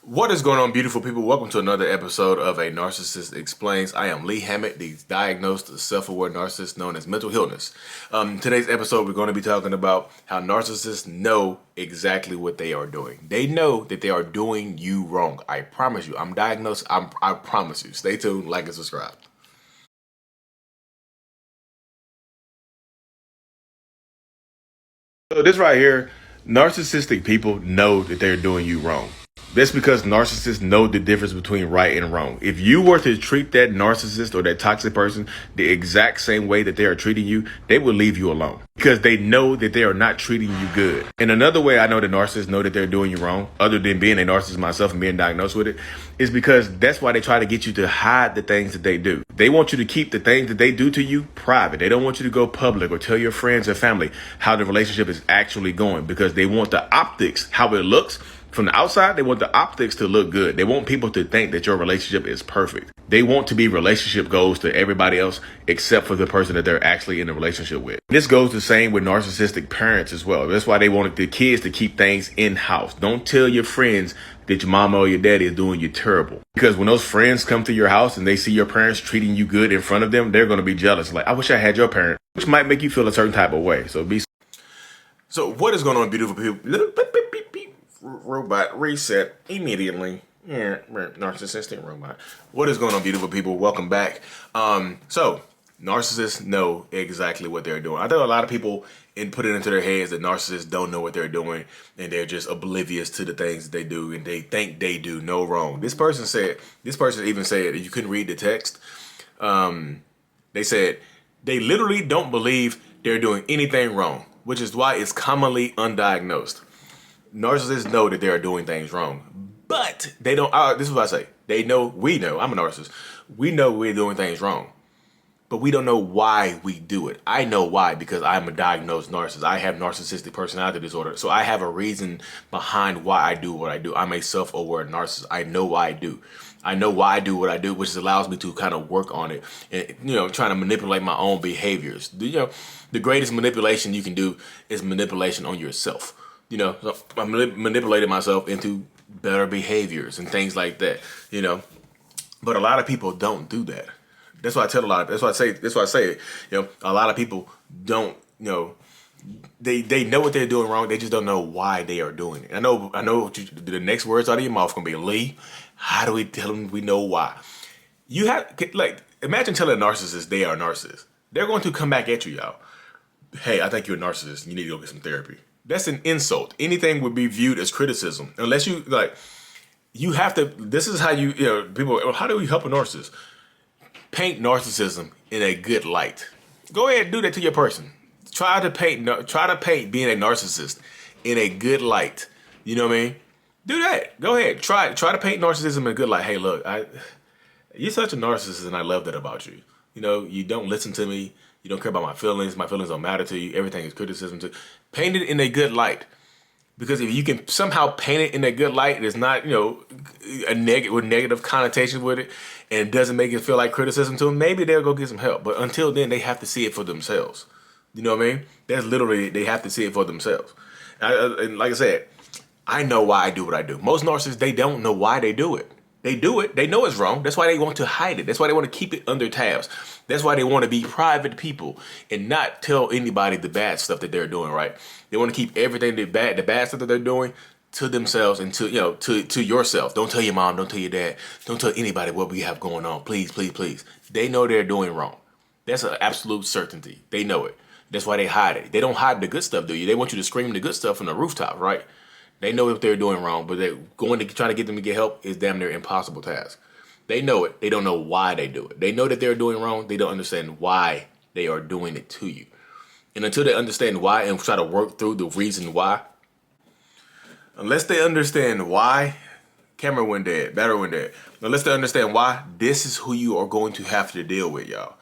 What is going on, beautiful people? Welcome to another episode of A Narcissist Explains. I am Lee Hammett, the diagnosed self-aware narcissist known as mental illness. Today's episode, we're going to be talking about how narcissists know exactly what they are doing. They know that they are doing you wrong. I promise you. I'm diagnosed. I promise you. Stay tuned, like and subscribe. So this right here, narcissistic people know that they're doing you wrong. That's because narcissists know the difference between right and wrong. If you were to treat that narcissist or that toxic person the exact same way that they are treating you, they will leave you alone because they know that they are not treating you good. And another way I know that narcissists know that they're doing you wrong, other than being a narcissist myself and being diagnosed with it, is because that's why they try to get you to hide the things that they do. They want you to keep the things that they do to you private. They don't want you to go public or tell your friends or family how the relationship is actually going because they want the optics, how it looks. From the outside, they want the optics to look good. They want people to think that your relationship is perfect. They want to be relationship goals to everybody else except for the person that they're actually in a relationship with. This goes the same with narcissistic parents as well. That's why they wanted the kids to keep things in-house. Don't tell your friends that your mama or your daddy is doing you terrible. Because when those friends come to your house and they see your parents treating you good in front of them, they're going to be jealous. Like, I wish I had your parent, which might make you feel a certain type of way. So what is going on, beautiful people? Robot reset immediately. Yeah, narcissistic robot. What is going on, beautiful people? Welcome back. So narcissists know exactly what they're doing. I think a lot of people put it into their heads that narcissists don't know what they're doing and they're just oblivious to the things that they do and they think they do no wrong. This person even said, if you couldn't read the text, they said they literally don't believe they're doing anything wrong, which is why it's commonly undiagnosed. Narcissists know that they are doing things wrong, but they don't. This is what I say. We know. I'm a narcissist. We know we're doing things wrong, but we don't know why we do it. I know why because I'm a diagnosed narcissist. I have narcissistic personality disorder, so I have a reason behind why I do what I do. I'm a self-aware narcissist. I know why I do. I know why I do what I do, which allows me to kind of work on it and, trying to manipulate my own behaviors. The greatest manipulation you can do is manipulation on yourself. So I manipulated myself into better behaviors and things like that, But a lot of people don't do that. That's why I tell a lot of, that's why I say it, a lot of people don't, they know what they're doing wrong. They just don't know why they are doing it. I know the next words out of your mouth going to be, Lee, how do we tell them we know why? You have, imagine telling a narcissist they are a narcissist. They're going to come back at you, y'all. Hey, I think you're a narcissist. You need to go get some therapy. That's an insult. Anything would be viewed as criticism. Unless you have to, this is how people, how do we help a narcissist? Paint narcissism in a good light. Go ahead and do that to your person. Try to paint being a narcissist in a good light. You know what I mean? Do that. Go ahead. Try to paint narcissism in a good light. Hey, look, you're such a narcissist and I love that about you. You don't listen to me. You don't care about my feelings. My feelings don't matter to you. Everything is criticism. Paint it in a good light. Because if you can somehow paint it in a good light, it's not, a negative connotation with it, and it doesn't make it feel like criticism to them, maybe they'll go get some help. But until then, they have to see it for themselves. You know what I mean? That's literally, they have to see it for themselves. And like I said, I know why I do what I do. Most narcissists, they don't know why they do it. They do it. They know it's wrong. That's why they want to hide it. That's why they want to keep it under tabs. That's why they want to be private people and not tell anybody the bad stuff that they're doing, right? They want to keep everything the bad stuff that they're doing to themselves and to yourself. Don't tell your mom. Don't tell your dad. Don't tell anybody what we have going on. Please, please, please. They know they're doing wrong. That's an absolute certainty. They know it. That's why they hide it. They don't hide the good stuff, do you? They want you to scream the good stuff from the rooftop, right? They know what they're doing wrong, but they're going to try to get them to get help is damn near impossible task. They know it. They don't know why they do it. They know that they're doing wrong. They don't understand why they are doing it to you. And until they understand why and try to work through the reason why, unless they understand why, camera went dead, battery went dead. Unless they understand why, this is who you are going to have to deal with, y'all.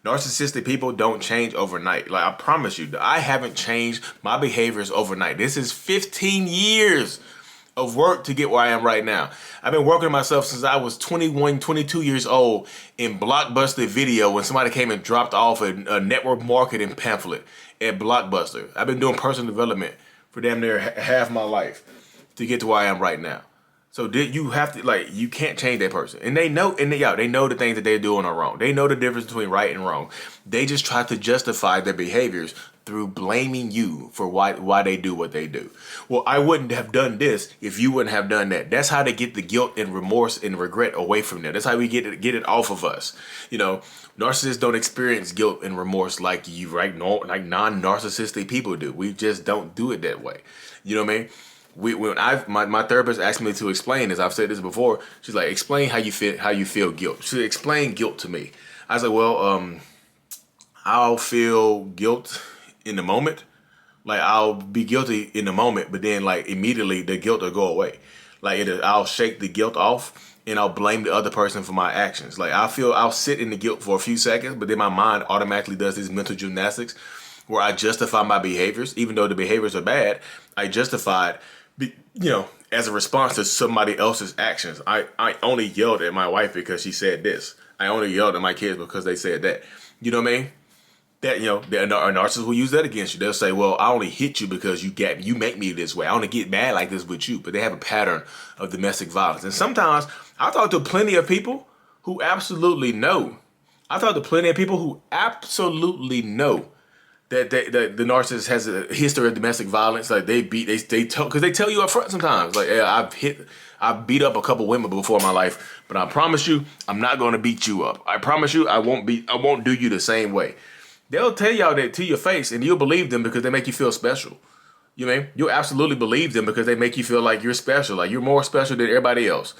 Narcissistic people don't change overnight. Like, I promise you, I haven't changed my behaviors overnight. This is 15 years of work to get where I am right now. I've been working on myself since I was 21, 22 years old in Blockbuster Video when somebody came and dropped off a network marketing pamphlet at Blockbuster. I've been doing personal development for damn near half my life to get to where I am right now. So did you have to like you can't change that person, and they know, and they know the things that they're doing are wrong. They know the difference between right and wrong. They just try to justify their behaviors through blaming you for why they do what they do. Well, I wouldn't have done this if you wouldn't have done that. That's how they get the guilt and remorse and regret away from them. That's how we get it off of us. You know, narcissists don't experience guilt and remorse like you, right? No, like non-narcissistic people do. We just don't do it that way. You know what I mean? My therapist asked me to explain this. I've said this before. She's like, explain how you feel guilt. She explained guilt to me. I was like, well, I'll feel guilt in the moment. Like I'll be guilty in the moment, but then like immediately the guilt will go away. Like I'll shake the guilt off and I'll blame the other person for my actions. Like I'll sit in the guilt for a few seconds, but then my mind automatically does these mental gymnastics where I justify my behaviors, even though the behaviors are bad. I justify it. As a response to somebody else's actions. I only yelled at my wife because she said this. I only yelled at my kids because they said that. You know what I mean? That, a narcissist will use that against you. They'll say, well, I only hit you because you make me this way. I only get mad like this with you. But they have a pattern of domestic violence. And sometimes I talk to plenty of people who absolutely know. I talk to plenty of people who absolutely know that the narcissist has a history of domestic violence. Like they tell, because they tell you up front sometimes. Like, yeah, I've beat up a couple women before in my life, but I promise you, I'm not going to beat you up. I promise you, I won't do you the same way. They'll tell y'all that to your face, and you'll believe them because they make you feel special. You know what I mean? You'll absolutely believe them because they make you feel like you're special, like you're more special than everybody else.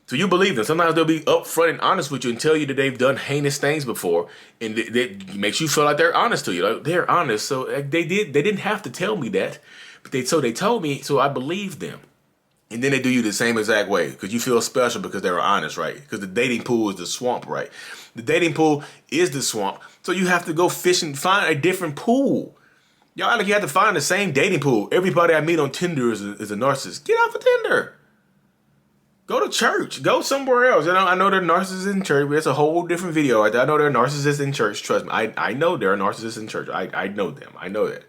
So you believe them. Sometimes they'll be upfront and honest with you and tell you that they've done heinous things before, and that makes you feel like they're honest to you. Like they're honest, so they didn't have to tell me that, but they told me, so I believed them. And then they do you the same exact way because you feel special because they were honest, right? Because the dating pool is the swamp, right? The dating pool is the swamp, so you have to go fish and find a different pool. Y'all, like you have to find the same dating pool. Everybody I meet on Tinder is a narcissist. Get off of Tinder. Go to church. Go somewhere else. I know there are narcissists in church, but it's a whole different video. I know there are narcissists in church. Trust me. I know there are narcissists in church. I know them. I know that.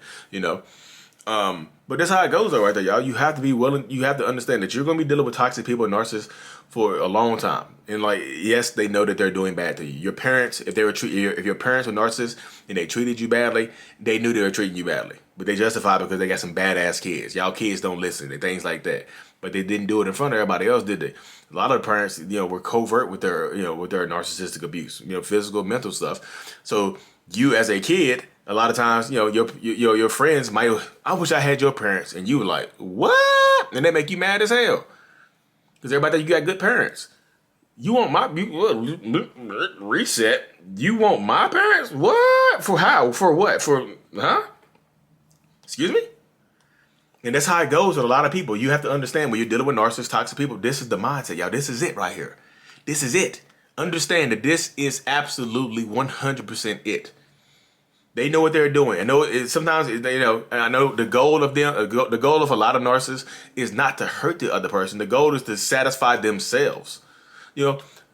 But that's how it goes though, right there, y'all. You have to be willing. You have to understand that you're going to be dealing with toxic people and narcissists for a long time. And like, yes, they know that they're doing bad to you. Your parents, if your parents were narcissists and they treated you badly, they knew they were treating you badly. But they justify it because they got some badass kids. Y'all kids don't listen and things like that. But they didn't do it in front of everybody else, did they? A lot of the parents, were covert with their narcissistic abuse, physical, mental stuff. So you as a kid, a lot of times, your friends might, I wish I had your parents, and you were like, what? And they make you mad as hell because everybody think you got good parents. You want reset? You want my parents? What? For how? For what? For Excuse me? And that's how it goes with a lot of people. You have to understand when you're dealing with narcissists, toxic people, this is the mindset, y'all. This is it right here. This is it. Understand that this is absolutely 100% it. They know what they're doing. I know sometimes, and I know the goal of them, the goal of a lot of narcissists is not to hurt the other person. The goal is to satisfy themselves.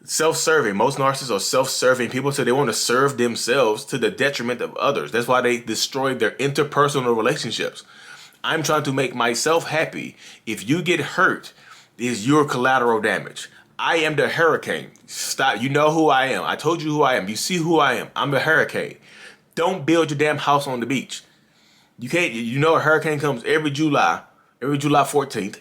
Self-serving. Most narcissists are self-serving people, so they want to serve themselves to the detriment of others. That's why they destroy their interpersonal relationships. I'm trying to make myself happy. If you get hurt, is your collateral damage. I am the hurricane. Stop. You know who I am. I told you who I am. You see who I am. I'm the hurricane. Don't build your damn house on the beach. You can't. A hurricane comes every July 14th.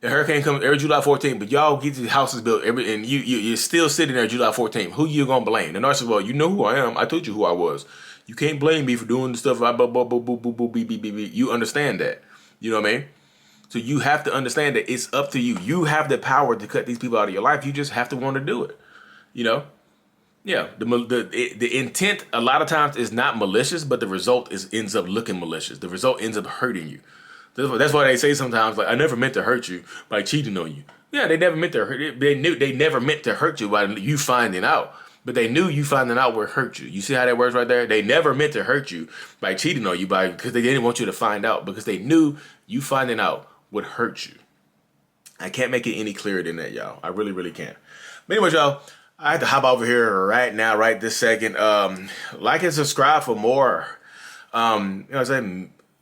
The hurricane comes every July 14th, but y'all get these houses built and you're still sitting there July 14th. Who you gonna blame? The narcissist, well, you know who I am. I told you who I was. You can't blame me for doing the stuff. You understand that. You know what I mean? So you have to understand that it's up to you. You have the power to cut these people out of your life. You just have to want to do it. Yeah. The intent a lot of times is not malicious, but the result ends up looking malicious. The result ends up hurting you. That's why they say sometimes, like, I never meant to hurt you by cheating on you. Yeah, they never meant to hurt you. They never meant to hurt you by you finding out. But they knew you finding out would hurt you. You see how that works right there? They never meant to hurt you by cheating on you because they didn't want you to find out, because they knew you finding out would hurt you. I can't make it any clearer than that, y'all. I really, really can't. But anyway, y'all, I have to hop over here right now, right this second. Like and subscribe for more.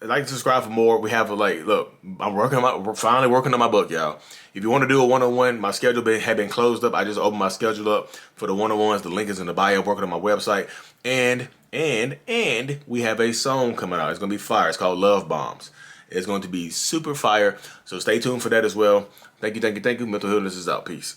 Like, subscribe for more. We have look, we're finally working on my book, y'all. If you want to do a one-on-one, my schedule had been closed up. I just opened my schedule up for the one-on-ones. The link is in the bio. I'm working on my website, and we have a song coming out. It's gonna be fire. It's called Love Bombs. It's going to be super fire. So stay tuned for that as well. Thank you. Mental Healness is out. Peace.